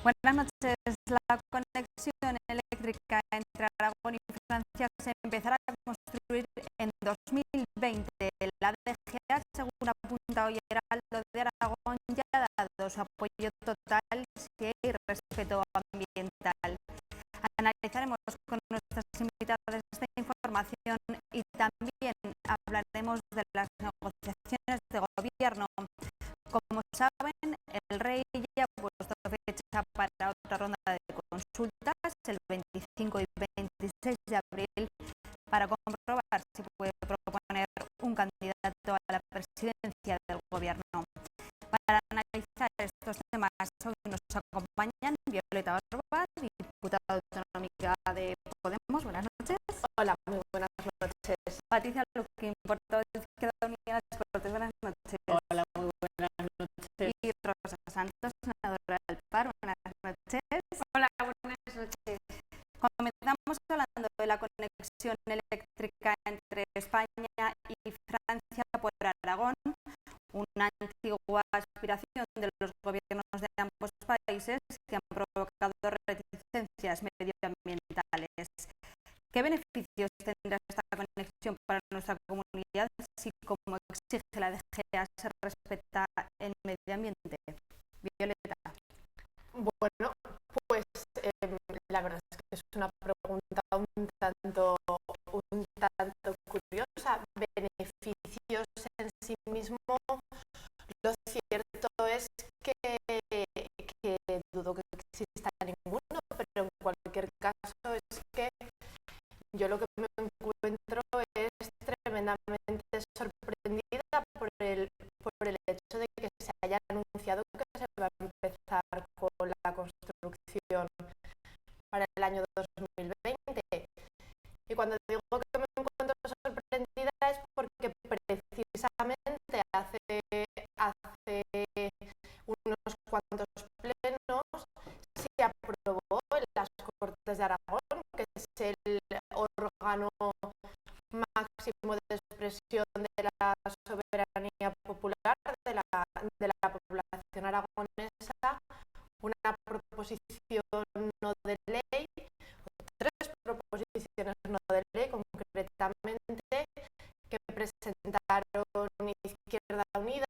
Buenas noches. La conexión eléctrica entre Aragón y Francia se empezará a construir en 2020. La DGA, según apunta hoy Heraldo de Aragón, ya ha dado su apoyo total si hay respeto ambiental. Analizaremos con nuestras invitadas esta información y también hablaremos de las negociaciones de gobierno. Como saben, el rey ya ha puesto fecha para otra ronda de consultas el 25 y 26 de abril para comprobar si puede proponer un candidato a la presidencia del gobierno. Para analizar estos temas hoy nos acompañan Violeta Orbaz, diputada autonómica de Podemos. Buenas noches. Hola, muy buenas noches. Patricia Luquín, portavoz de Izquierda Unida. Buenas noches. Hola, muy buenas noches. Y Rosa Santos, senadora del PAR. Buenas noches. Hola, buenas noches. Comenzamos hablando de la conexión eléctrica entre España y Francia por Aragón, una antigua aspiración de los gobiernos de ambos países que han provocado reticencias medioambientales. ¿Qué beneficios tendrá esta conexión para nuestra comunidad si, como exige la DGA, se respeta el medio ambiente? Violeta. Bueno, pues la verdad es que es una pregunta un tanto curiosa. Beneficios en sí mismo, lo cierto es que dudo que exista ninguno, pero en cualquier caso es que yo lo que me encuentro es tremendamente sorprendida por el hecho de que se haya anunciado que se va a empezar con la construcción para el año 2020. Y cuando digo que me encuentro sorprendida es porque precisamente hace unos cuantos plenos se aprobó en las Cortes de Aragón, que es el órgano máximo de expresión de la soberanía popular de la población aragonesa, una proposición no de ley, tres proposiciones no de ley concretamente, que presentaron Izquierda Unida,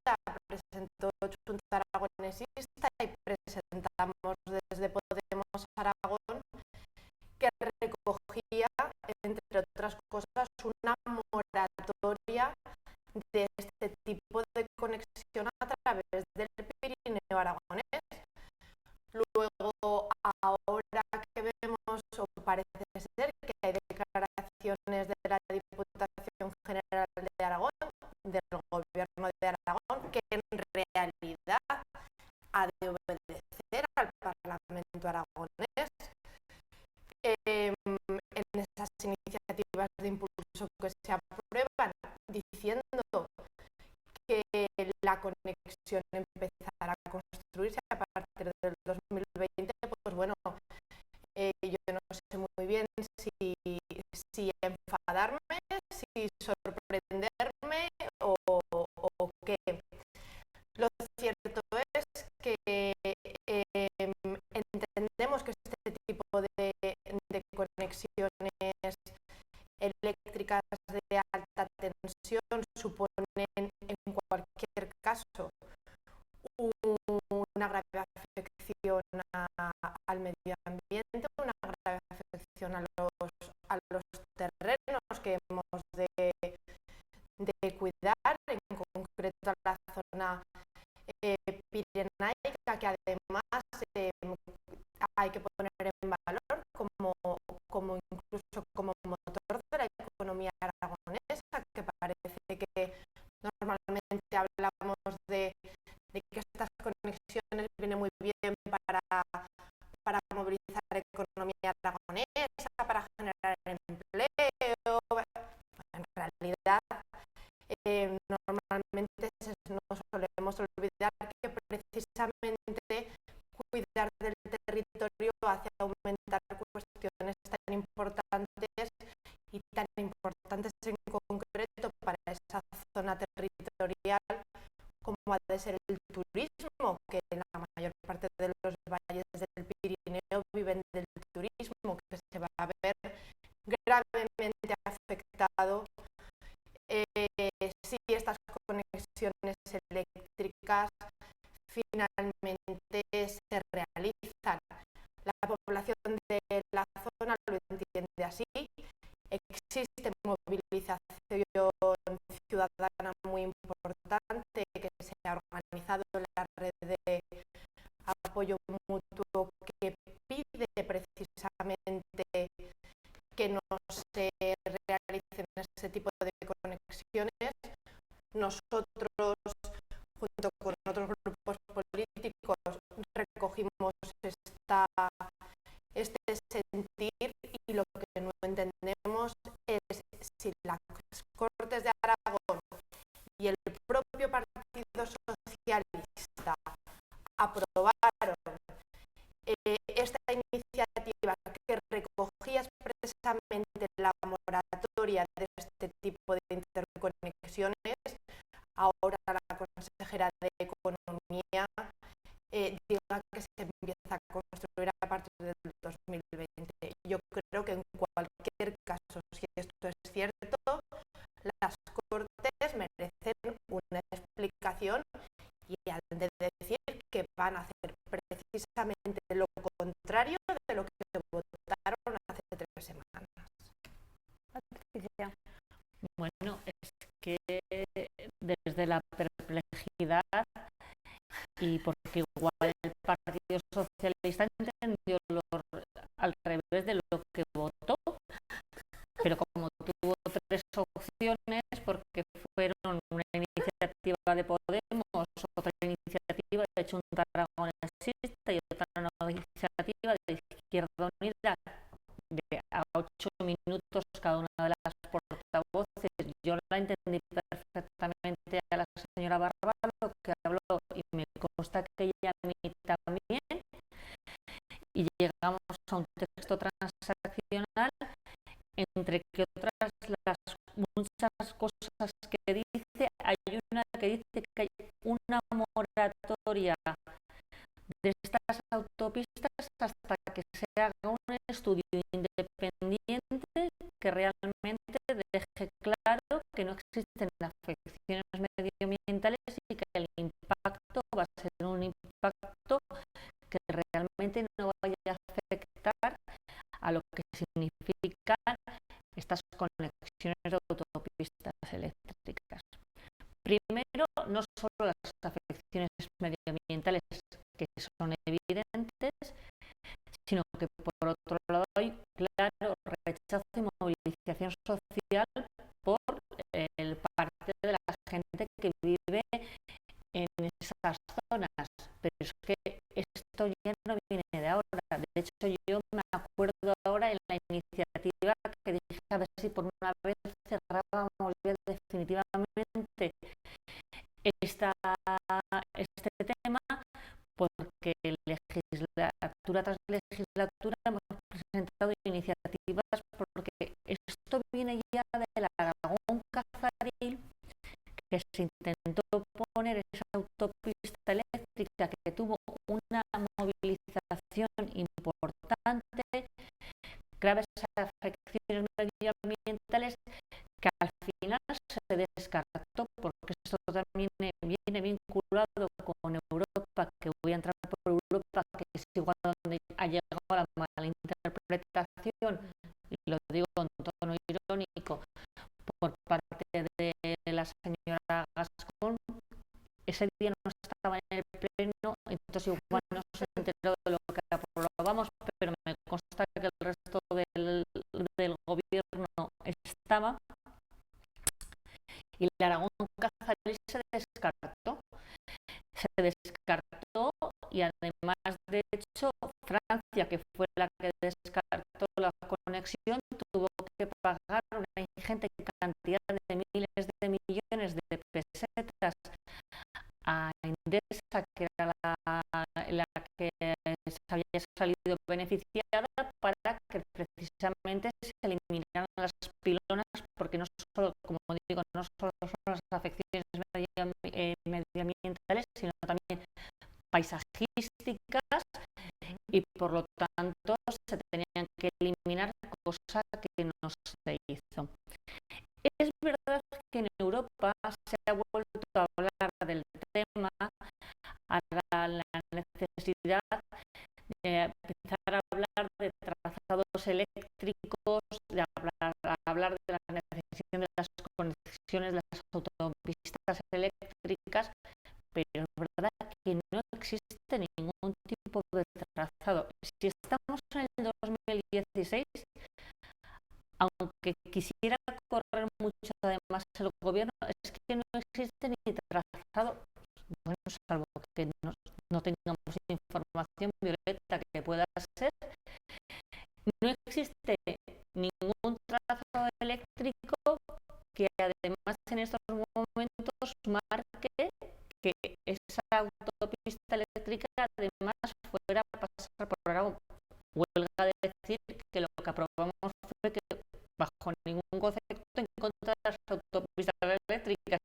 presentó Junta Aragonesista y presentamos desde Podemos Aragón, que recogía, entre otras cosas, una moratoria de este tipo de conexión a través del Pirineo aragonés. Luego, ahora que vemos, o parece ser que hay declaraciones de la Diputación General de Aragón, del Gobierno de Aragón, que en realidad ha de obedecer al Parlamento aragonés en esas iniciativas de impulso que se aprueban, diciendo que la conexión empezará a construirse a partir del 2020, pues bueno, yo no sé muy bien si enfadarme, si sorprenderme o qué. Lo cierto es que entendemos que este tipo de conexiones eléctricas de alta tensión suponen en cualquier caso una grave afección al medio ambiente, una grave afección a los terrenos que hemos de cuidar, en concreto a la zona pirenaica, que además hay que poner en valor como incluso como motor de la economía aragonesa, que parece que normalmente hablamos de que estas conexiones vienen muy bien para movilizar la economía aragonesa, para generar empleo. En realidad, normalmente nos solemos olvidar que precisamente cuidar del territorio hace aumentar cuestiones tan importantes y tan importantes en concreto para esa zona territorial como ha de ser el turismo, que en la mayor parte de los valles del estas conexiones eléctricas finalmente se realizan. La población de la zona lo entiende así. Existe movilización ciudadana muy importante que se ha organizado en la red de apoyo mutuo que pide precisamente que no se realicen ese tipo de conexiones. Nosotros, junto con otros grupos políticos, recogimos este sentir y lo que no entendemos es si las Cortes de Aragón y el propio Partido Socialista aprobaron esta iniciativa que recogía expresamente la moratoria de este tipo de interconexiones. Ahora la consejera de Economía diga que se empieza a construir a partir del 2020. Yo creo que en cualquier caso, si esto es cierto, las Cortes merecen una explicación y han de decir que van a hacer precisamente lo contrario de lo que votaron hace 3 semanas. Patricia. Bueno, es que desde la perplejidad y porque igual el Partido Socialista entendió al revés de lo que votó, pero como tuvo 3 opciones, porque fueron una iniciativa de Podemos, otra iniciativa de Junta Aragonesista y otra iniciativa de Izquierda Unida, de a 8 minutos cada una de las portavoces. Yo la entendí perfectamente a la señora Barbado, que habló, y me consta que ella a mí también, y llegamos a un texto transaccional entre que otras las muchas cosas que dice, hay una que dice que hay una moratoria de estas autopistas hasta que se haga un estudio independiente que realmente deje claro que no existen afecciones medioambientales y que el impacto va a ser un impacto que realmente no vaya a afectar a lo que significan estas conexiones de autopistas eléctricas. Primero, no solo las afecciones medioambientales que son evidentes, sino que por otro lado hay claro rechazo y movilización social por parte de la gente que vive en esas zonas. Pero es que esto ya no viene de ahora. De hecho, yo me acuerdo ahora en la iniciativa que dije a ver si por una vez cerrábamos definitivamente este tema, porque legislatura tras legislatura hemos presentado iniciativas, porque esto viene ya del Aragón Cazarín, que se intentó poner esa autopista eléctrica que tuvo una movilización importante, graves afecciones medioambientales, que al final se descartó, porque esto también viene vinculado con Europa, que voy a entrar por Europa, que es igual donde ha llegado la malinterpretación, y lo digo en tono irónico, por parte de la señora Gascón. Ese día no estaba en el pleno, entonces igual no se enteró de lo que aprobamos, pero me consta que el resto del gobierno estaba, y el Aragón Cazarí se descartó, y además, de hecho, Francia, que fue la que descartó la conexión, tuvo que pagar una ingente cantidad de miles de millones de pesetas a Endesa, que era la que se había salido beneficiada, para que precisamente se eliminaran las pilonas, porque no solo, como digo, no solo son las afecciones medioambientales, sino también paisajísticas, y por lo tanto se tenían que eliminar, cosa que no se hizo. Es verdad que en Europa Europa se ha vuelto a hablar del tema, a la necesidad de empezar a hablar de trazados eléctricos, de hablar de la necesidad de las conexiones de las autopistas eléctricas, pero es verdad que no existe ningún tipo de trazado. Si estamos en el 2016, aunque quisiera correr mucho además el gobierno, es que no existe ni trazado, bueno, salvo que no tengamos información violeta que pueda ser, no existe ningún trazado eléctrico que además en estos momentos marque que esa autopista eléctrica además fuera a pasar por Aragón. Huelga decir que lo que aprobamos fue que bajo ningún concepto en contra de las autopistas eléctricas,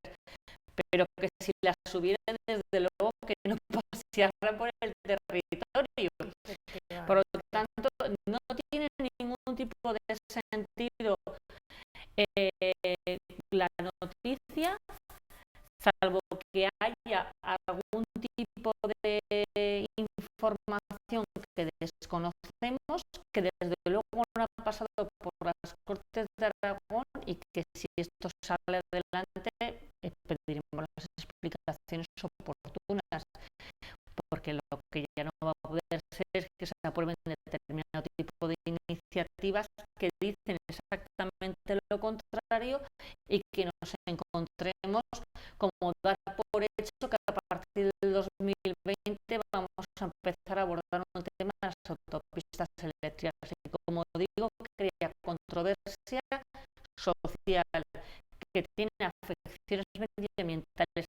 pero que si las hubiera, desde luego que no paseara por el territorio. Por lo tanto, no tiene ningún tipo de sentido la noticia, salvo que haya algún tipo de información que desconocemos, que desde luego no ha pasado por las Cortes de Aragón y que si esto sale adelante pediremos las explicaciones oportunas, porque lo que ya no va a poder ser es que se aprueben determinado tipo de iniciativas que dicen exactamente lo contrario y que nos encontremos como dar por hecho que a partir del 2020 vamos a empezar a abordar un tema de las autopistas eléctricas y, como digo, crea controversia social, que tiene afecciones medioambientales,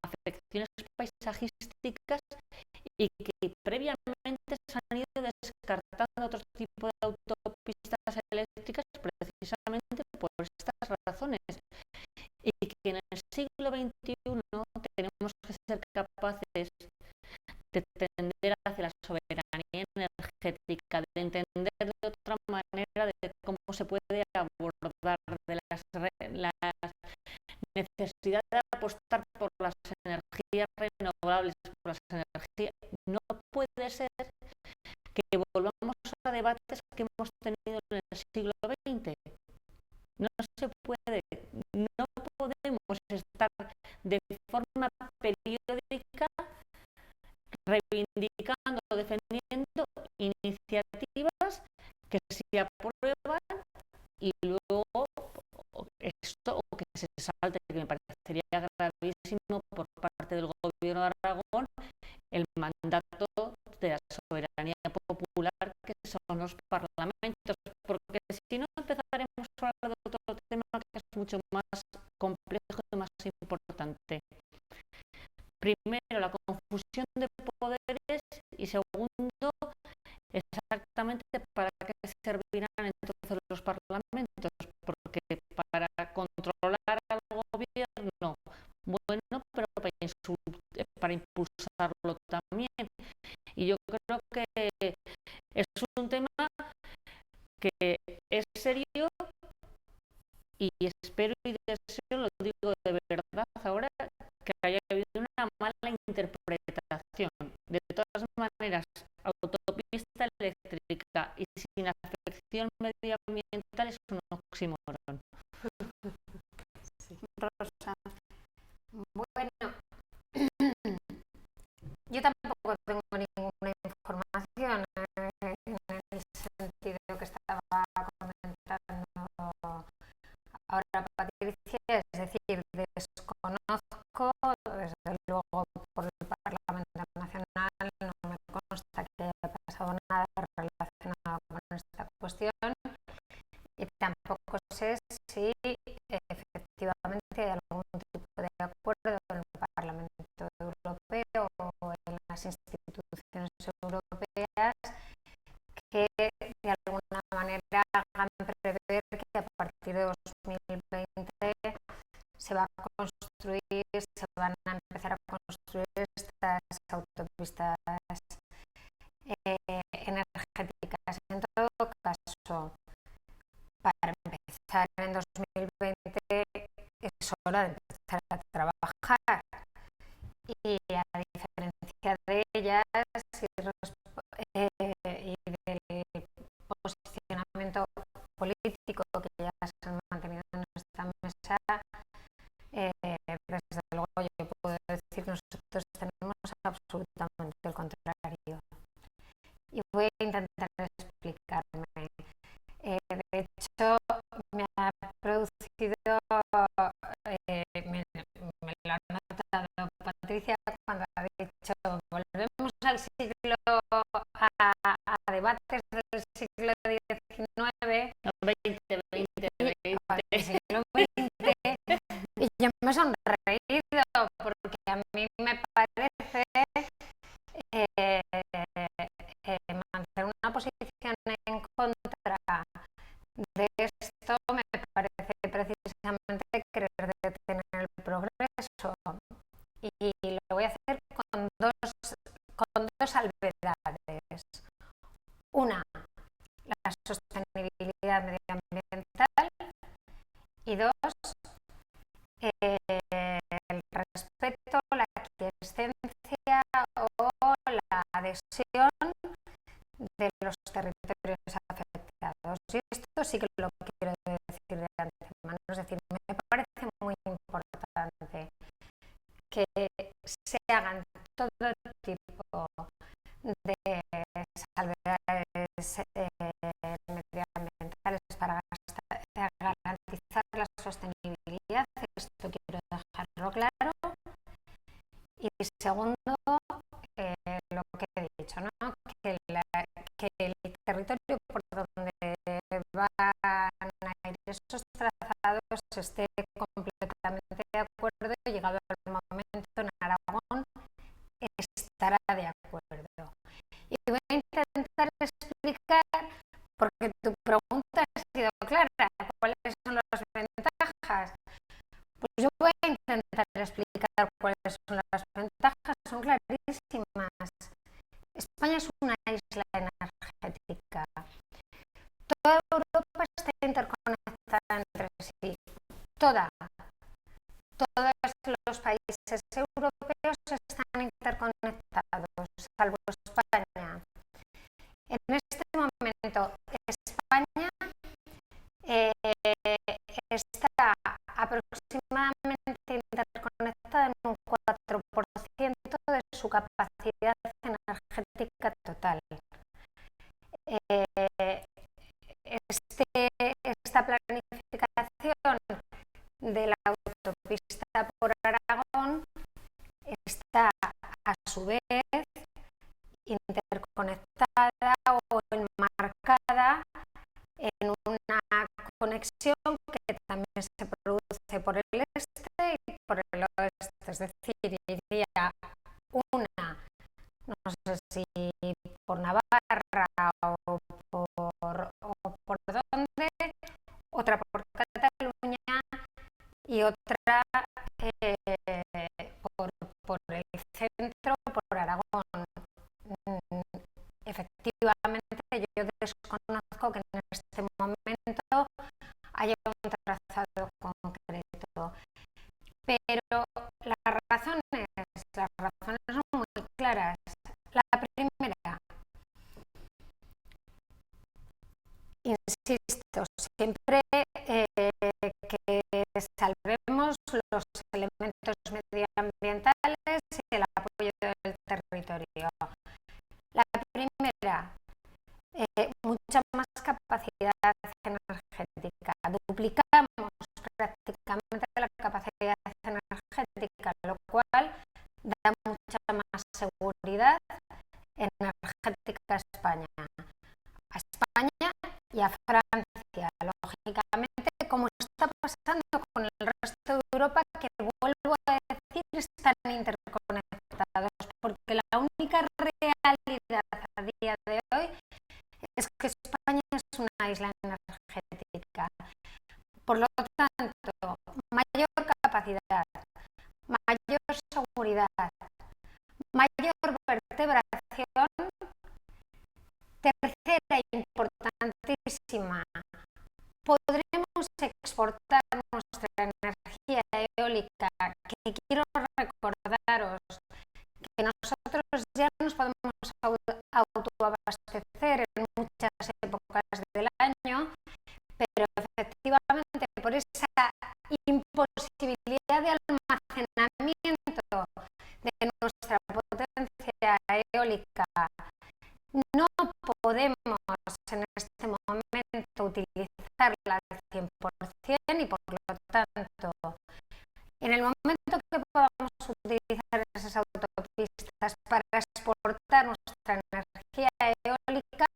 afecciones paisajísticas y que previamente se han ido descartando otro tipo de autopistas eléctricas precisamente por estas razones, y que en el siglo XXI tenemos que ser capaces de tender hacia la soberanía energética, de entender de otra manera de cómo se puede abordar de la necesidad de apostar por las energías renovables, por las energías. No puede ser que volvamos a debates que hemos tenido en el siglo XX. No se puede, no podemos estar de forma periódica reivindicando, defendiendo iniciativas que se aprueban y luego esto o que se salte, que me parecería gravísimo por parte del gobierno de Aragón, el mandato de la soberanía popular que son los parlamentos, porque si no empezaremos a hablar de otro tema que es mucho más complejo y más importante. Primero, la confusión de poderes y segundo, exactamente para qué servirán entonces los parlamentos, porque para controlar al gobierno, bueno, pero para impulsarlo también. Y yo creo que es un tema que es serio y espero y deseo, lo digo de verdad ahora, que haya habido una mala interpretación. De todas maneras, autopista eléctrica y sin afección medioambiental es un oxímoron. Sí. Rosa. Bueno, yo tampoco tengo ninguna información en el sentido que estaba comentando ahora Patricia, es decir, desconozco, desde luego por el Parlamento Nacional no me consta que haya pasado nada relacionado con esta cuestión y tampoco sé si efectivamente hay algún tipo de acuerdo en el Parlamento Europeo o en las instituciones europeas que de alguna manera hagan prever que a partir de 2020 se van a empezar a construir estas autopistas energéticas. En todo caso, para empezar en 2020 es es hora de empezar a trabajar. Y a diferencia de ellas y del posicionamiento político que ya se han mantenido en esta mesa, desde luego yo puedo decir que nosotros tenemos absolutamente el contrario. Y voy a intentar explicarme. De hecho, me ha producido, me lo ha notado Patricia cuando ha dicho, volvemos al siglo, a debates del siglo XIX, al siglo XX, y yo me he sonreído porque a mí me parece mantener una posición en contra de esto me parece precisamente querer detener el progreso, y lo voy a hacer con dos salvedades. Una, la sostenibilidad medioambiental, y dos, el respeto, la aquiescencia o la adhesión de los territorios afectados. Y esto sí que lo quiero decir de antemano, es decir, me parece muy importante que se hagan todo tipo de salvedades medioambientales para garantizar la sostenibilidad, esto quiero dejarlo claro. Y segundo, lo que he dicho, ¿no? que el territorio por donde van a ir esos trazados esté completamente de acuerdo, y llegado el momento en Aragón estará de acuerdo. Y voy a intentar explicar, porque tu pregunta ha sido clara, ¿cuáles son las ventajas? Pues yo voy a intentar explicar cuáles son las ventajas, son clarísimas. España es una isla energética. Toda Europa está interconectada entre sí. Todos los países europeos están interconectados, salvo España. En este momento, España está aproximadamente interconectada en un 4% de su capacidad energética total. Esta planificación de la autopista por Aragón está a su vez interconectada o enmarcada en una conexión que también se produce por el este y por el oeste, es decir, iría una, no sé si por Navarra o por dónde, otra por Cataluña y otra por el centro, por Aragón. Efectivamente, yo desconozco que en este momento haya un trazado concreto, pero las razones son muy claras. La primera, insisto, siempre que salvemos los elementos medioambientales y el apoyo del territorio. La primera, mucha más capacidad energética. Duplicamos prácticamente la capacidad energética, lo cual da mucha más seguridad energética a España. A España y a Francia, lógicamente, como está pasando con el resto de Europa, que vuelvo a decir, están interconectados, porque la única realidad a día de hoy es que España es una isla energética. Por lo tanto, mayor capacidad, mayor seguridad, mayor vertebración. Tercera e importantísima, podremos exportar nuestra energía eólica, que quiero recordaros que nosotros ya nos podemos autoabastecer en muchas épocas del año, pero efectivamente por esa imposibilidad de almacenamiento de nuestra potencia eólica no podemos en este momento utilizarla al 100% y por lo tanto en el momento que podamos utilizar esas autopistas para exportar nuestra energía eólica,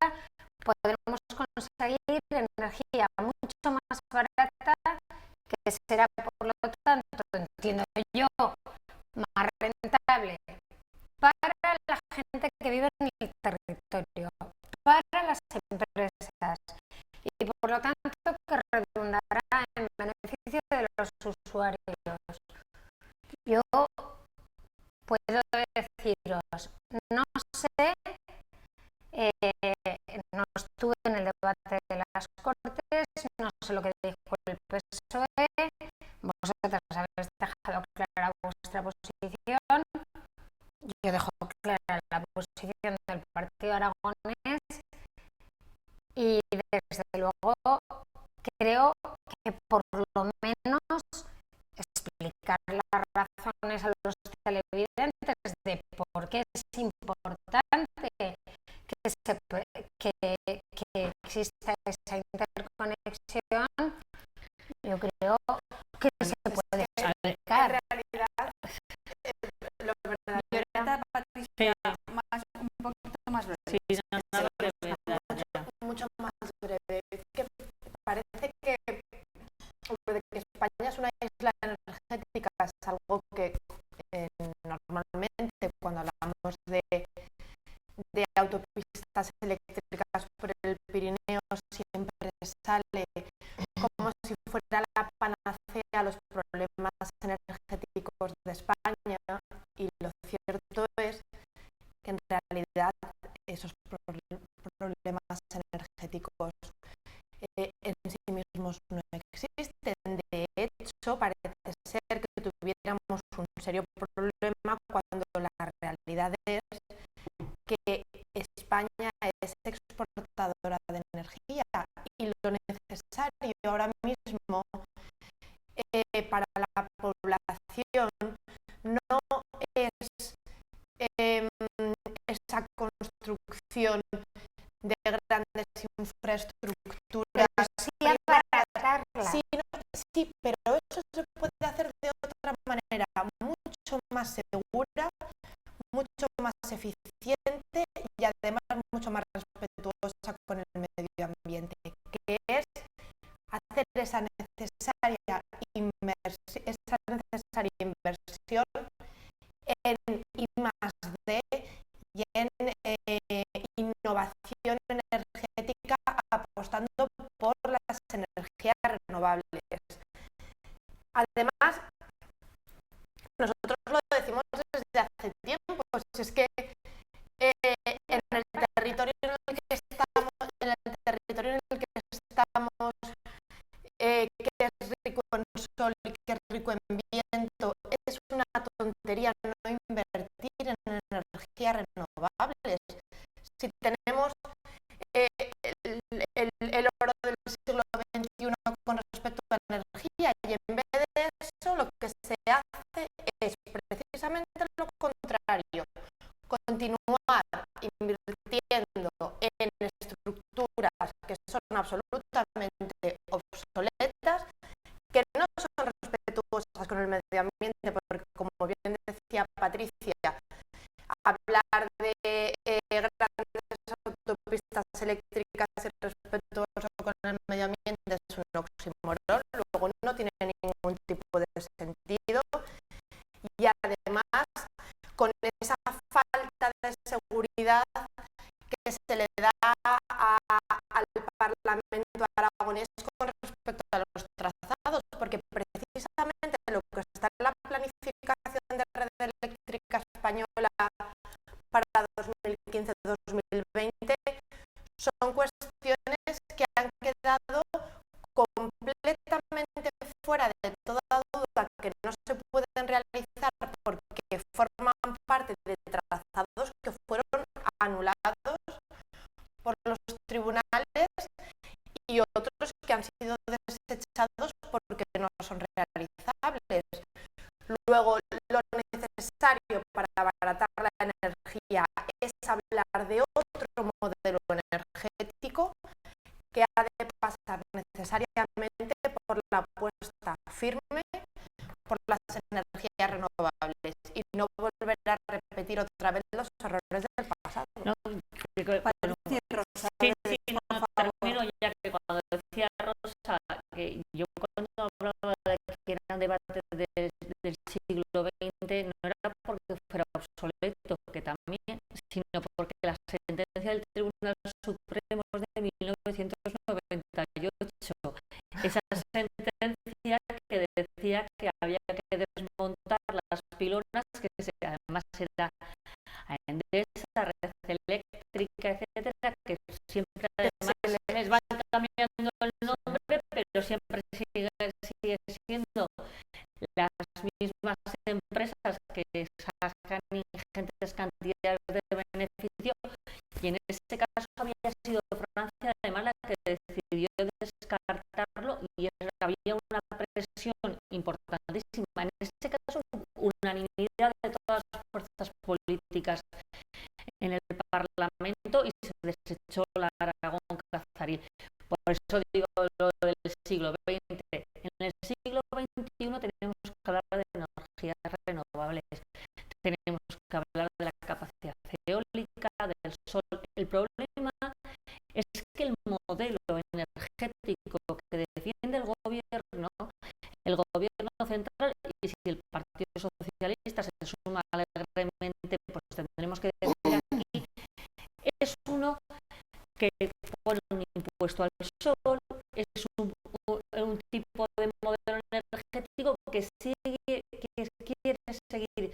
podremos conseguir energía mucho más barata, que será por lo tanto, entiendo yo, más rentable para la gente que vive en el territorio, para las empresas y por lo tanto que redundará en beneficio de los usuarios. Yo puedo deciros, no sé, no estuve en el debate de las Cortes, no sé lo que dijo el PSOE, vosotras habéis dejado clara vuestra posición, yo dejo clara la posición del Partido Aragonés y desde luego creo que por lo menos explicar las razones a los televidentes de por qué es importante que exista esa interconexión, yo creo que se puede explicar. En realidad, lo verdadero, Patricia, un poquito más breve. Sí, nada breve. mucho más breve. Es que parece que España es una isla energética, es algo que normalmente cuando hablamos de autopistas eléctricas por el Pirineo siempre sale como si fuera la panacea a los problemas energéticos de España, y lo cierto es que en realidad esos problemas energéticos en sí mismos no existen. De hecho, parece ser que tuviéramos un serio problema cuando la realidad es que España es exportadora de energía y lo necesario ahora mismo para la población no es esa construcción de grandes infraestructuras, sí abaratarla. Sí, pero eso se puede hacer de otra manera, mucho más segura, mucho más eficiente y además mucho más respetuosa con el medio ambiente, que es hacer esa necesaria inversión en I+D y en innovación energética, apostando por las energías renovables. Además, nosotros lo decimos desde hace tiempo, pues es que en el territorio en el que estamos, que es rico en sol y que es rico en viento, es una tontería no invertir en energías renovables. Si tenemos el oro del siglo XXI con respecto a la energía, y en vez de eso lo que se hace es precisamente lo contrario, continuar invirtiendo en estructuras que son absolutamente obsoletas, que no son respetuosas con el medio ambiente, porque como bien decía Patricia, hablar de grandes autopistas eléctricas irrespetuoso con el medio ambiente es un oxímoron, luego no tiene ningún tipo de sentido, y además con esa falta de seguridad que se le da al Parlamento aragonés con respecto a los trazados, porque precisamente lo que está en la planificación de red eléctrica española para 2015-2020 son cuestiones que han quedado completamente fuera de toda duda, que no pueden realizar porque forman parte de trazados que fueron anulados por los tribunales y otros que han sido desechados porque no son realizables. Luego, lo necesario para abaratar la energía es hablar de otro modelo energético que ha de pasar necesariamente por la apuesta firme por las energías renovables y no volver a repetir otra vez los errores del pasado. No, termino ya que cuando decía Rosa que yo cuando hablaba de que era un debate del siglo XX no era porque fuera obsoleto, que también, sino porque la sentencia del Tribunal Supremo es de 1998. Esa sentencia que decía que había que desmontar las pilonas, que además era a Endesa, Red Eléctrica, etcétera, que siempre además les van cambiando el nombre, pero siempre sigue siendo las mismas empresas que sacan ingentes cantidades de beneficio, y en ese caso había sido Francia además la que decidió descartarlo y había una presión importantísima. En este caso, unanimidad de todas las fuerzas políticas en el Parlamento y se desechó la Aragón-Cazaril. Por eso digo lo del siglo XX. En el siglo XXI tenemos que hablar de energías renovables, tenemos que hablar de la capacidad eólica, del sol. El problema es que el modelo energético que defiende el gobierno central, y si el Partido Socialista se suma alegremente, pues tendremos que decir aquí, es uno que pone un impuesto al sol, es un tipo de modelo energético que quiere seguir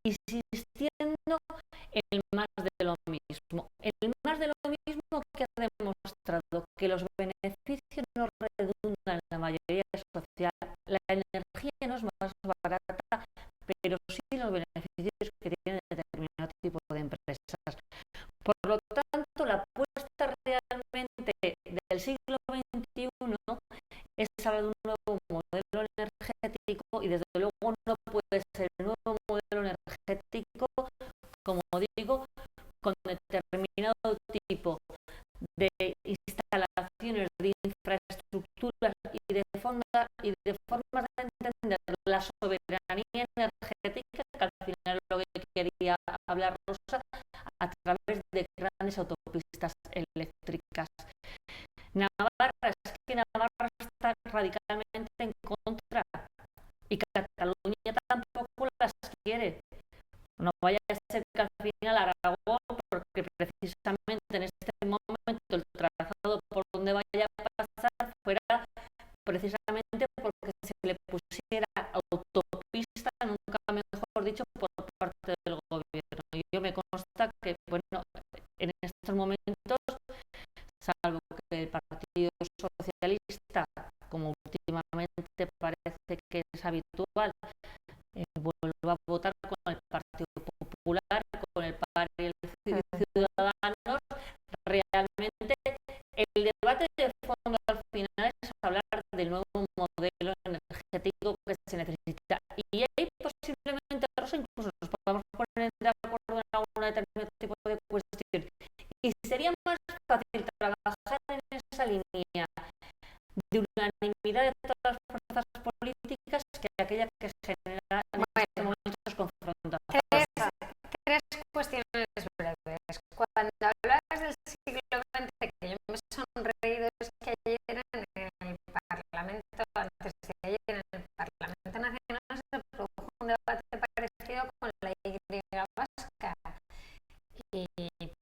insistiendo en más de lo mismo. El más de lo mismo que ha demostrado que los beneficios no redundan en la mayoría social. La energía no es más barata, pero sí los beneficios que tiene determinado tipo de empresas. Por lo tanto, la apuesta realmente del siglo XXI es hablar de un nuevo modelo energético, y desde luego no puede ser un nuevo modelo energético, como digo, con determinado tipo de instalaciones, de infraestructuras y de formas de entender la soberanía energética, que al final es lo que quería hablar Rosa, a través de grandes autopistas eléctricas. Navarra está radicalmente en contra, y Cataluña tampoco las quiere. No vaya a ser que al final Aragón, porque precisamente en este momento el trazado por donde vaya a pasar fuera precisamente porque se le pusiera autopista, nunca mejor dicho, por parte del gobierno. Y yo me consta que, bueno, en estos momentos, salvo que el Partido Socialista, como últimamente parece que es habitual, vuelva a votar con el Partido Popular, con el PAR y el Ciudadanos, realmente el debate de fondo al final es hablar del nuevo modelo energético que se necesita. Y ahí posiblemente, Rosa, incluso nos podamos poner de acuerdo en algún determinado tipo de cuestión. Y sería más fácil trabajar en esa línea de unanimidad de todas las fuerzas políticas que aquella que genera en estos momentos confrontaciones. Tres cuestiones breves. Cuando hablabas del siglo XX, que yo me he sonreído, es que ayer en el Parlamento, antes de ayer en el Parlamento Nacional, se produjo un debate parecido con la Y vasca. Y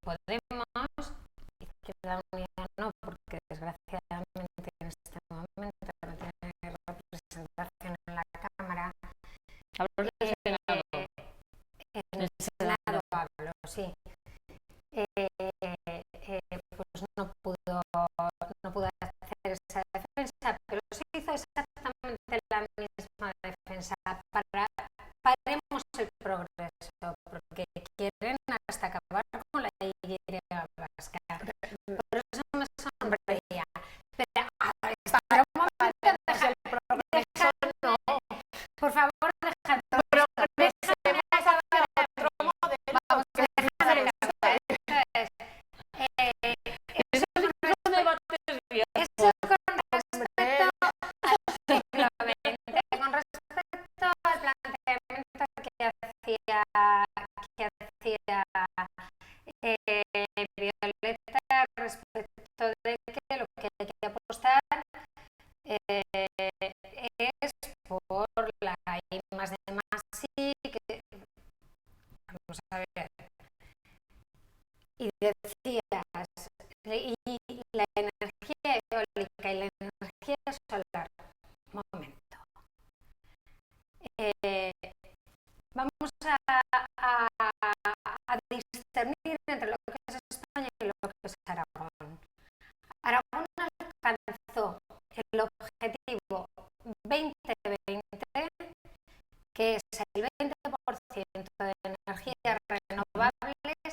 Podemos, Izquierda Unida no, porque desgraciadamente en este momento no tiene representación en la Cámara. En el Senado hablo, sí. Pues no pudo hacer esa defensa, pero se hizo exactamente la misma defensa para quieren hasta acabar con la Y vasca. Por eso me sonreía. Pero espera un momento, por favor, deja todo. Vamos, déjame acabar. Eso con respecto al siglo XX, con respecto al planteamiento que hacía Violeta respecto de que lo que hay que apostar es por la I+D+I, que vamos a ver, y decías, y la energía eólica y la energía solar. Un momento. Vamos a discernir entre lo que es España y lo que es Aragón. Aragón alcanzó el objetivo 2020, que es el 20% de energías renovables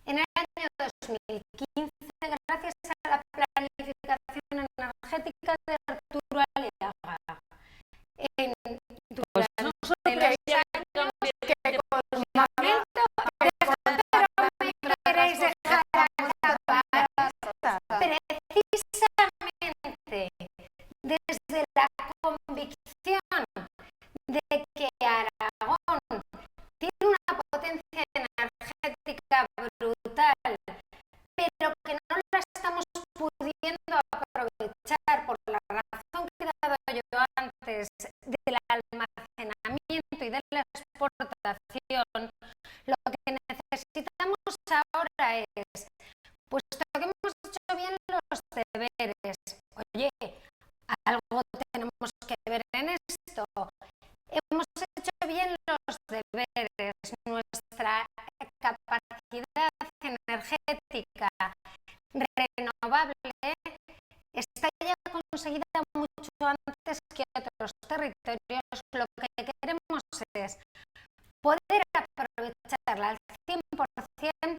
en el año 2015, gracias a la planificación energética de Arturo Aliaga. Durante los años que me queréis dejar acabar, precisamente desde la convicción de que Aragón tiene una potencia energética brutal, pero que no la estamos pudiendo aprovechar por la razón que he dado yo antes del almacenamiento y de la exportación. Lo que necesitamos ahora es, puesto que hemos hecho bien los deberes, oye, algo tenemos que ver en esto. Hemos hecho bien los deberes, nuestra capacidad energética renovable está ya conseguida mucho antes que otros territorios. Lo que queremos es poder aprovecharla al 100%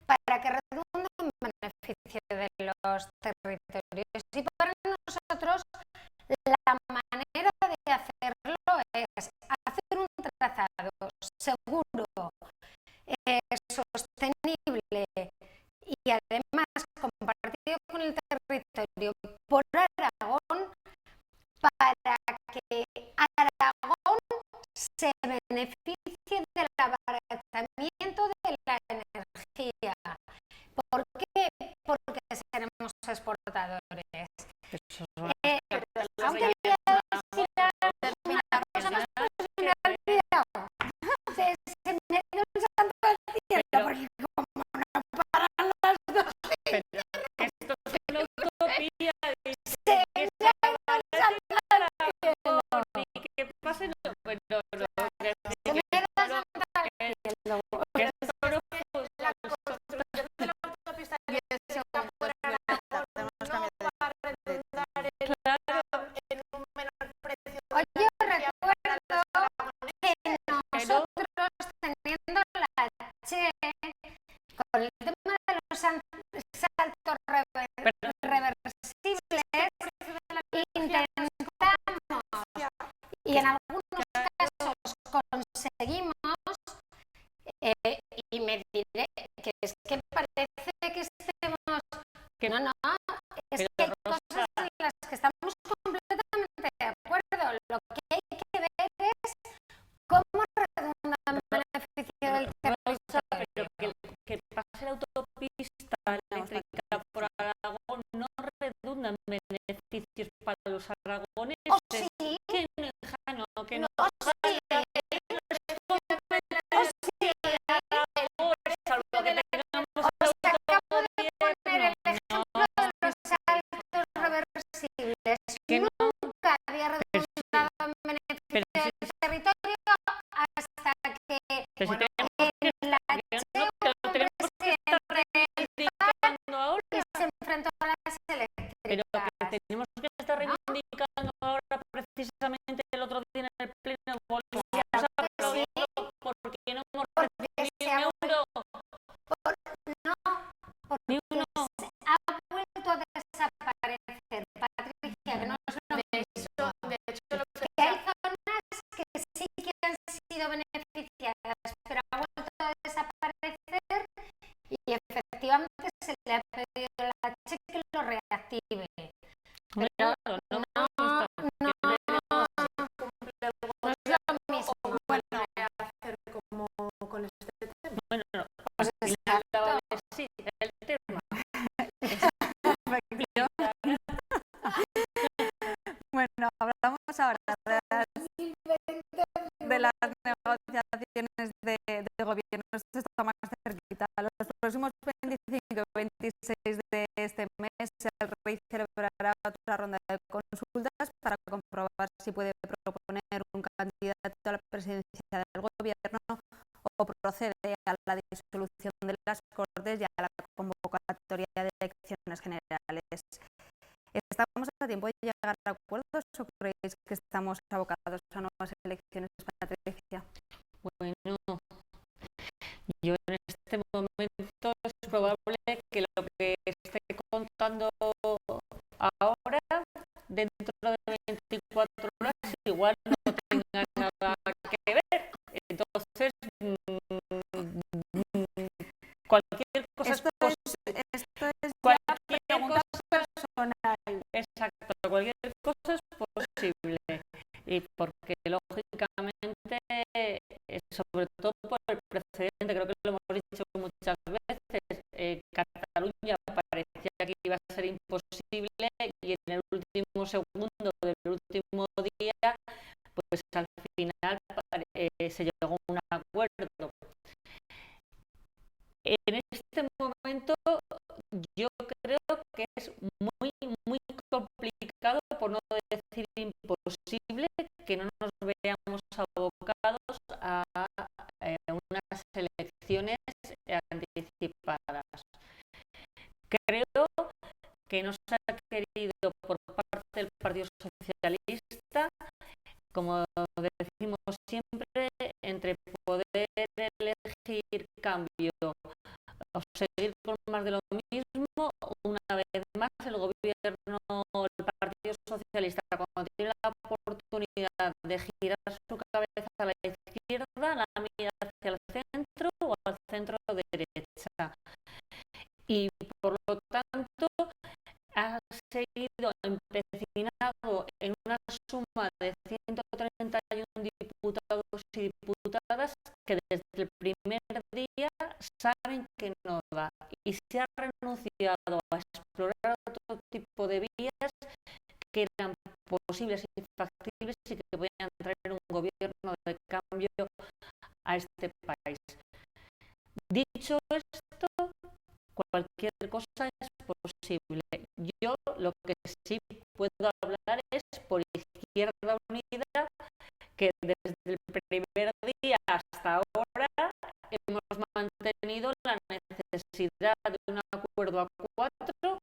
para que redunde en beneficio de los territorios. Y para nosotros la manera de hacerlo es hacer un trazado seguro, sostenible y además compartido con el territorio por Aragón, para que Aragón se beneficie del abaratamiento de la energía. ¿Por qué? Porque seremos exportadores. Aunque voy a decir una cosa más, pues me he olvidado. Se me dio un santo al cielo, porque como no paran las dos, Esto es una utopía. se me ha ido un santo al cielo. ¿Y qué pasa? Se me Se me ha ido un santo al cielo. La construcción de la autopista por Aragón no va a redundar en un menor precio. Oye, recuerdo que nosotros, teniendo la Che, con el tema de los saltos reversibles, intentamos, y en algunos casos conseguimos, y me diré que es que parece que estemos, que no, es que hay cosas en las que estamos completamente de acuerdo. Lo que hay que ver es cómo redunda en beneficio del territorio. Pero que pase la autopista eléctrica por Aragón no redunda en beneficios para los aragoneses. ¿O sí? Que no, que no. ¿O sí? Salvo que tengamos Os acabo de poner el ejemplo de los saltos reversibles. Que no. Nunca había redundado en beneficio del territorio hasta que Pero si tenemos en la Che un presidente reivindicando ahora, que se enfrentó a las pero eléctricas. que tenemos que estar reivindicando ahora precisamente el otro día en el pleno volvimos a aplaudirlo porque no hemos recibido negociaciones de gobierno, esto está más cerquita. Los próximos 25 y 26 de este mes, el rey celebrará otra ronda de consultas para comprobar si puede proponer un candidato a la presidencia del gobierno o procede a la disolución de las Cortes y a la convocatoria de elecciones generales. ¿Estamos a tiempo de llegar a acuerdos o creéis que estamos abocados a nuevas elecciones, Patricia? Bueno, yo en este momento es probable que lo que esté contando ahora, dentro de 24 horas, igual no tenga nada que ver. Entonces, cualquier cosa Esto es es cualquier pregunta cosa, personal. exacto, cualquier cosa es posible. Y porque lógicamente, sobre todo por el precedente, creo que lo hemos dicho muchas veces, Cataluña parecía que iba a ser imposible y en el último segundo del último día, pues al final se llegó a un acuerdo. En este momento yo creo que es muy, muy complicado, por no decir imposible, que no nos veamos abocados a unas elecciones anticipadas. Creo que no se ha querido por parte del Partido Socialista, como decimos siempre, entre poder elegir cambio o seguir con más de lo mismo. Una vez más el gobierno, el Partido Socialista, cuando tiene la oportunidad de girar su cabeza a la izquierda, la mira hacia el centro o al centro derecha, y por lo tanto ha seguido empecinado en una suma de 131 diputados y diputadas que desde el primer día saben que no da, y se ha renunciado a explorar otro tipo de vías que eran posibles y factibles y que podían traer un gobierno de cambio a este país. Dicho esto, cualquier cosa es posible. Yo lo que sí puedo hablar es por Izquierda Unida, que desde el primer día hasta ahora hemos mantenido la necesidad de un acuerdo a 4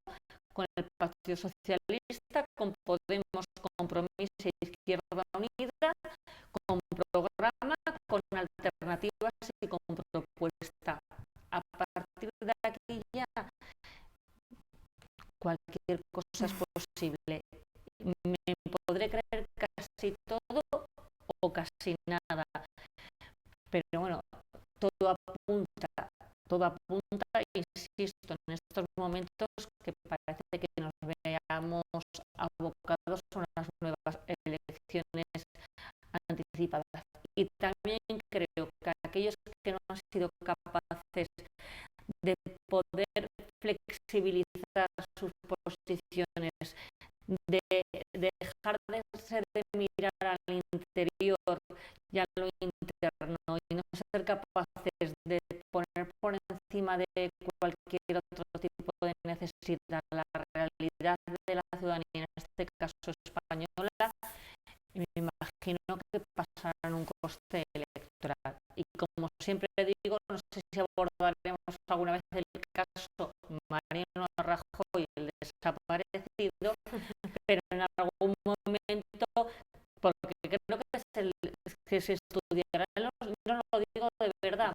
con el Partido Socialista, con Podemos, Compromís e Izquierda Unida, con programa, con alternativas y con propuesta. A partir de aquí ya cualquier cosa es posible. Me podré creer casi todo o casi nada, pero bueno, todo apunta, insisto, en estos momentos que parece que nos veamos abocados a unas nuevas elecciones anticipadas. Y también creo que aquellos que no han sido capaces de poder flexibilizar sus posiciones, de dejar de mirar al interior y a lo interno y no ser capaces de poner por encima de cualquier otro tipo de necesidad la realidad de la ciudadanía, en este caso española, me imagino que pasarán un coste electoral. Y como siempre digo, no sé si abordaremos alguna vez el caso Mariano Rajoy, el desaparecido, pero en algún momento, porque creo que se estudiará, no lo digo de verdad,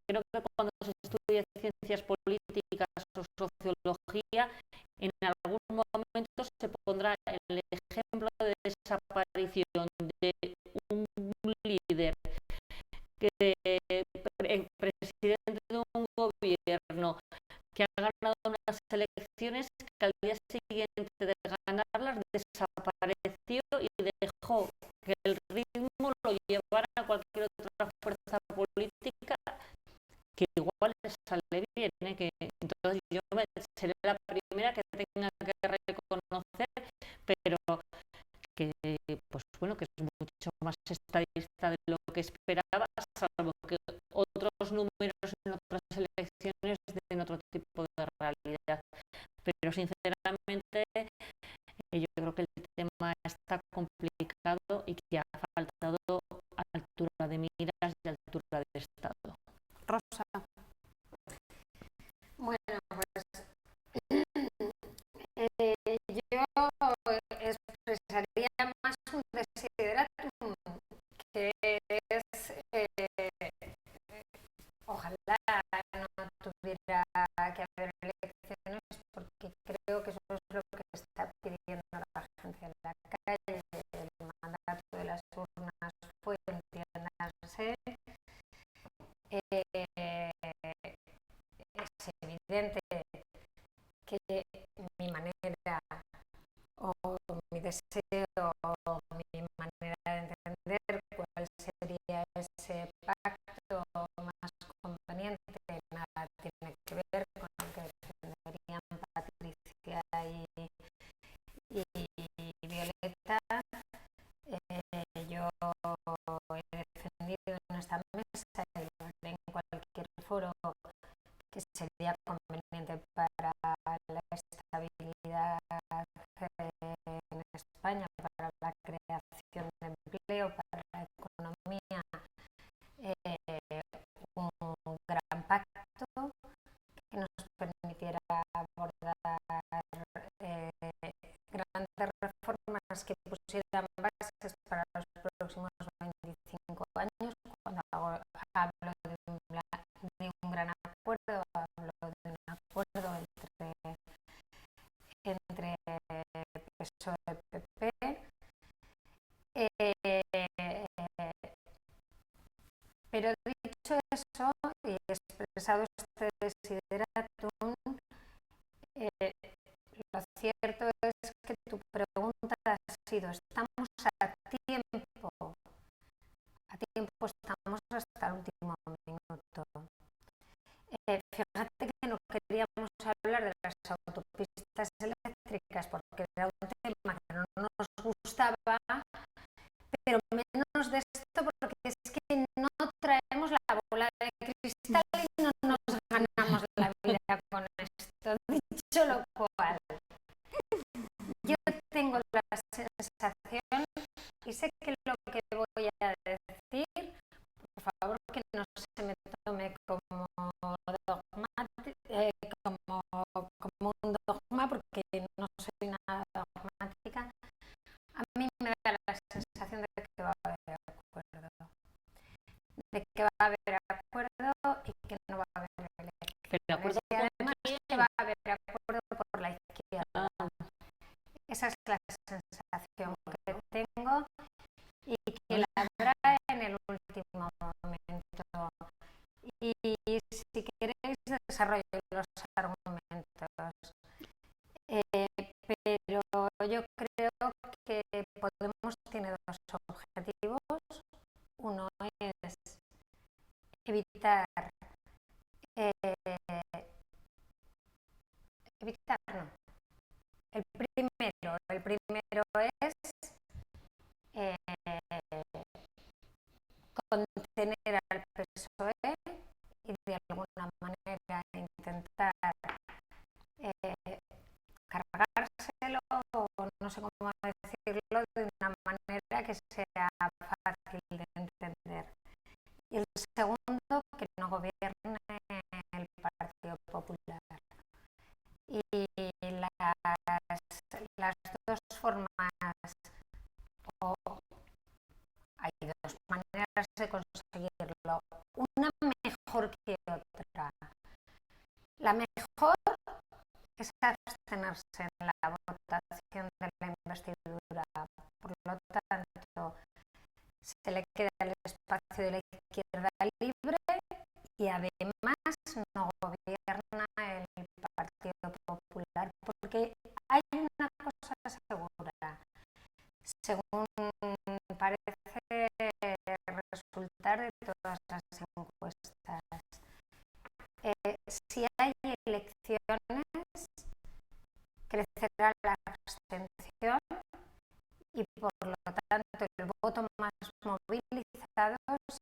creo que cuando se estudia ciencias políticas o sociología, en algún momento se pondrá el ejemplo de desaparición de un líder, presidente de un gobierno que ha ganado unas elecciones, que al día siguiente de ganarlas desapareció y dejó que el ritmo lo llevara a cualquier otra fuerza política, que igual les sale bien, que entonces yo seré la primera que tenga que reconocer, pero que pues bueno, que es mucho más estadista de lo que esperaba, salvo que otros números en otras elecciones den otro tipo de realidad. Pero sinceramente yo creo que el tema está complicado y que ha faltado altura de miras y altura de Estado. Rosa. Bueno, pues yo expresaría más un desideratum, que es ojalá no tuviera que haber elecciones, porque creo que eso es lo que está pidiendo la gente en la calle. El mandato de las urnas fue, entiéndase, es evidente que mi manera o mi deseo o mi manera de entender cuál sería ese pacto más conveniente nada tiene que ver con lo que defenderían Patricia y Violeta. Yo he defendido en esta mesa y lo haré en cualquier foro que sería conveniente para la estabilidad en España, para la creación de empleo, para la economía, un gran pacto que nos permitiera abordar grandes reformas que pusieran bases para los próximos 25 años. Cuando hablo de un gran acuerdo, hablo de un acuerdo entre PSOE y PP. Pero dicho eso y expresado este desideratum, lo cierto es que tu pregunta ha sido: ¿estamos a tiempo? A tiempo estamos hasta el último minuto. Fíjate que no queríamos hablar de las autopistas eléctricas porque era un tema que no nos gustaba, pero menos de esto porque es que no traemos la bola de cristal y no nos ganamos la vida con esto. Dicho lo cual, yo tengo la sensación, y sé que lo que voy a decir, por favor que no se me tome como como un dogma, porque no soy nada dogmática. A mí me da la sensación de que va a haber acuerdo, de que va a haber acuerdo y que no va a haber elecciones, y además que va a haber acuerdo por la izquierda. Esa es la sensación que tengo y que la habrá en el último momento. Y si queréis desarrollo los argumentos, pero yo creo que Podemos tiene dos objetivos. Uno es evitar no. El primero es contener al PSOE y de alguna manera intentar cargárselo, o no sé cómo decirlo, de una manera que sea fácil de entender. Y el segundo, que no gobierne el Partido Popular. Y las dos formas, o hay dos maneras de conseguirlo, una mejor que otra. La mejor es abstenerse en la votación de la investidura. Por lo tanto, se le queda el espacio de la izquierda libre y además no gobierna el Partido Popular, porque hay una cosa segura, según parece resultar de todas las encuestas. Si hay elecciones, crecerá la abstención y por lo tanto el voto más movilizado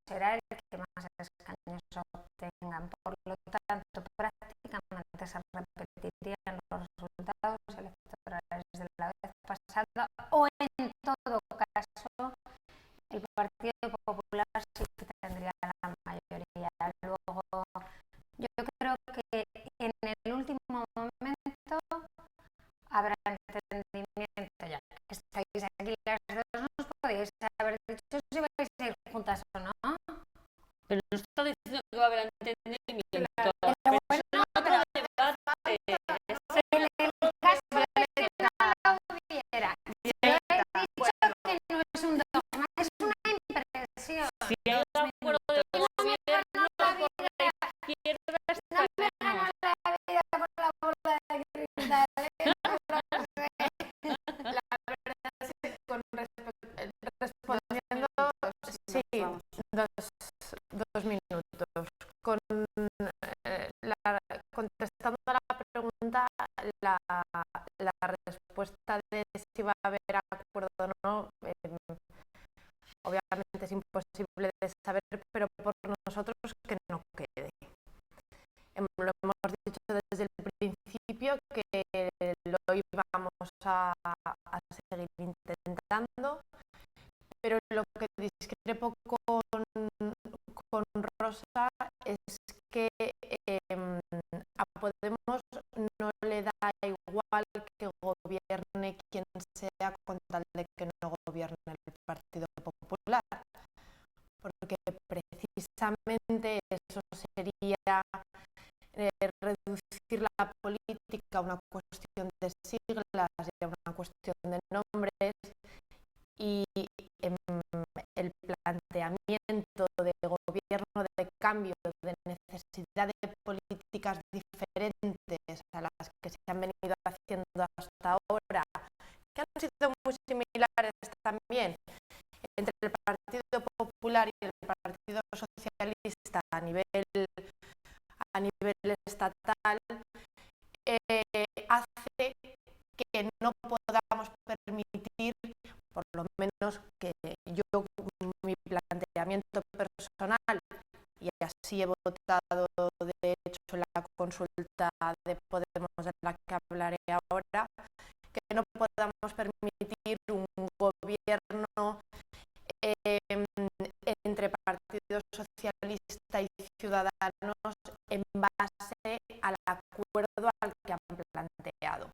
será el que más escaños obtengan. Por lo tanto, prácticamente se repetirían los resultados electorales de la vez pasada, o en todo caso el Partido Popular sí que tendría la mayoría. Luego, yo creo que en el último momento habrá entendimiento, ya que estáis aquí las dos, no os podéis haber dicho si vais a ir juntas o no. Pero no está diciendo que va a haber entendimiento. Claro, Pero bueno, eso es otro debate. en el caso de que no lo hubiera, yo he dicho que no es un dogma, es una impresión. Si hay un acuerdo de gobierno por la izquierda, No me gano la vida por la bola de cristal, no lo sé. La verdad es que respondiendo, sí, dos minutos. Contestando a la pregunta, la respuesta de si va a haber acuerdo o no, obviamente es imposible de saber, pero por nosotros que no quede. Lo hemos dicho desde el principio que lo íbamos a seguir intentando, pero lo que discrepo con Rosa es que a Podemos no le da igual que gobierne quien sea con tal de que no gobierne el Partido Popular, porque precisamente eso sería reducir la política a una cuestión de siglas y a una cuestión de nombres, y el planteamiento de gobierno de cambio, de necesidad de políticas diferentes a las que se han venido haciendo hasta ahora, que han sido muy similares también entre el Partido Popular y el Partido Socialista a nivel estatal, hace que no podamos permitir, por lo menos que yo, mi planteamiento personal, y así he votado de hecho la consulta de Podemos de la que hablaré ahora, que no podamos permitir un gobierno entre Partido Socialista y Ciudadanos en base al acuerdo al que han planteado.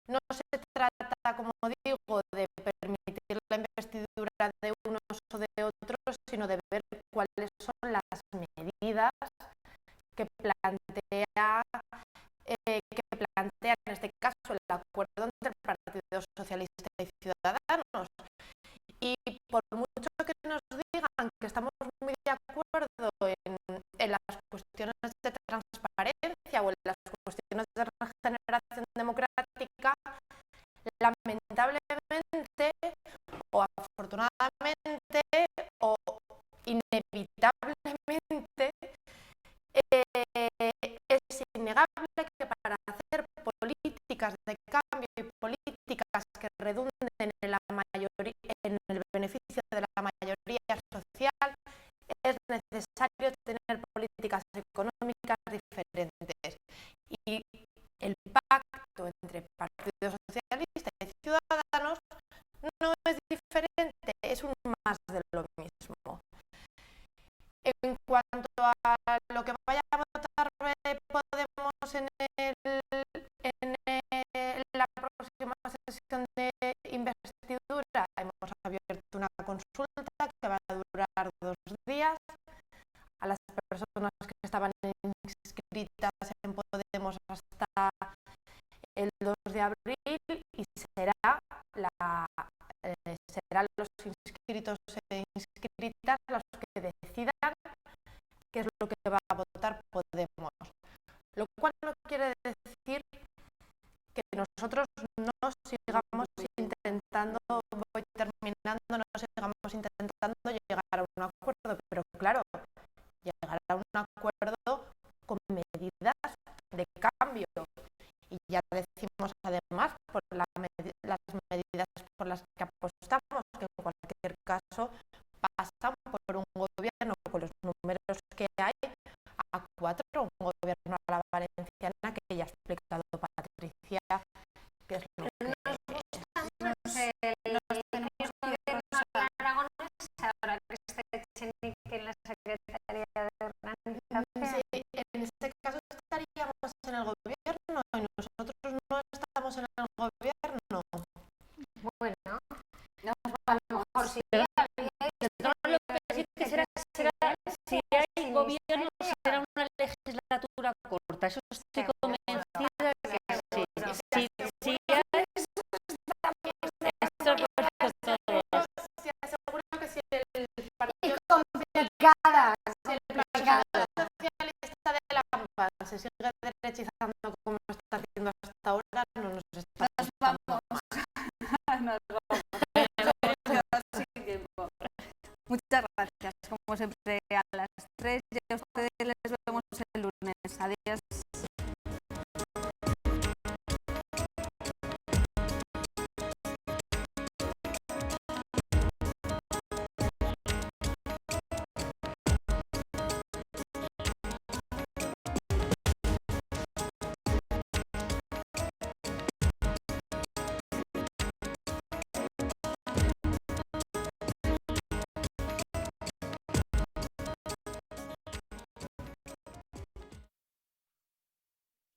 No se trata, como digo, de permitir la investidura de unos o de otros, sino de ver cuáles son las medidas que plantea en este caso el acuerdo entre el Partido Socialista y Ciudadanos. Y por mucho que nos digan que estamos muy de acuerdo en las cuestiones de transparencia o en las cuestiones de regeneración democrática, lamentablemente o afortunadamente o inevitablemente, es innegable que para hacer políticas de cambio y políticas que redunden en el beneficio de la mayoría social, es necesario tener políticas económicas diferentes. Y el pacto entre Partido Socialista y Ciudadanos no es diferente, es un más de lo mismo. En cuanto a lo que vaya a votar Podemos en la próxima sesión de investidura, hemos abierto una consulta que va a durar 2 días. A las personas que estaban inscritas en Podemos hasta el 2 de abril, y serán los inscritos e inscritas los que decidan qué es lo que va a votar Podemos. Lo cual no quiere decir que nosotros no sigamos intentando, voy terminando, no sigamos intentando llegar a un acuerdo, pero claro, llegar a un acuerdo con medidas de cambio. Y ya decimos además por las medidas por las que apostamos, que en cualquier caso pasan por un si hay gobierno será una legislatura corta, eso estoy convencida que sí. Si hay, esto lo puesto todo. Se aseguro que si el Partido Complicadas. Socialista de la Pampa se sigue derechizando como está haciendo hasta ahora, no nos está gustando. Muchas gracias, como siempre, a las tres.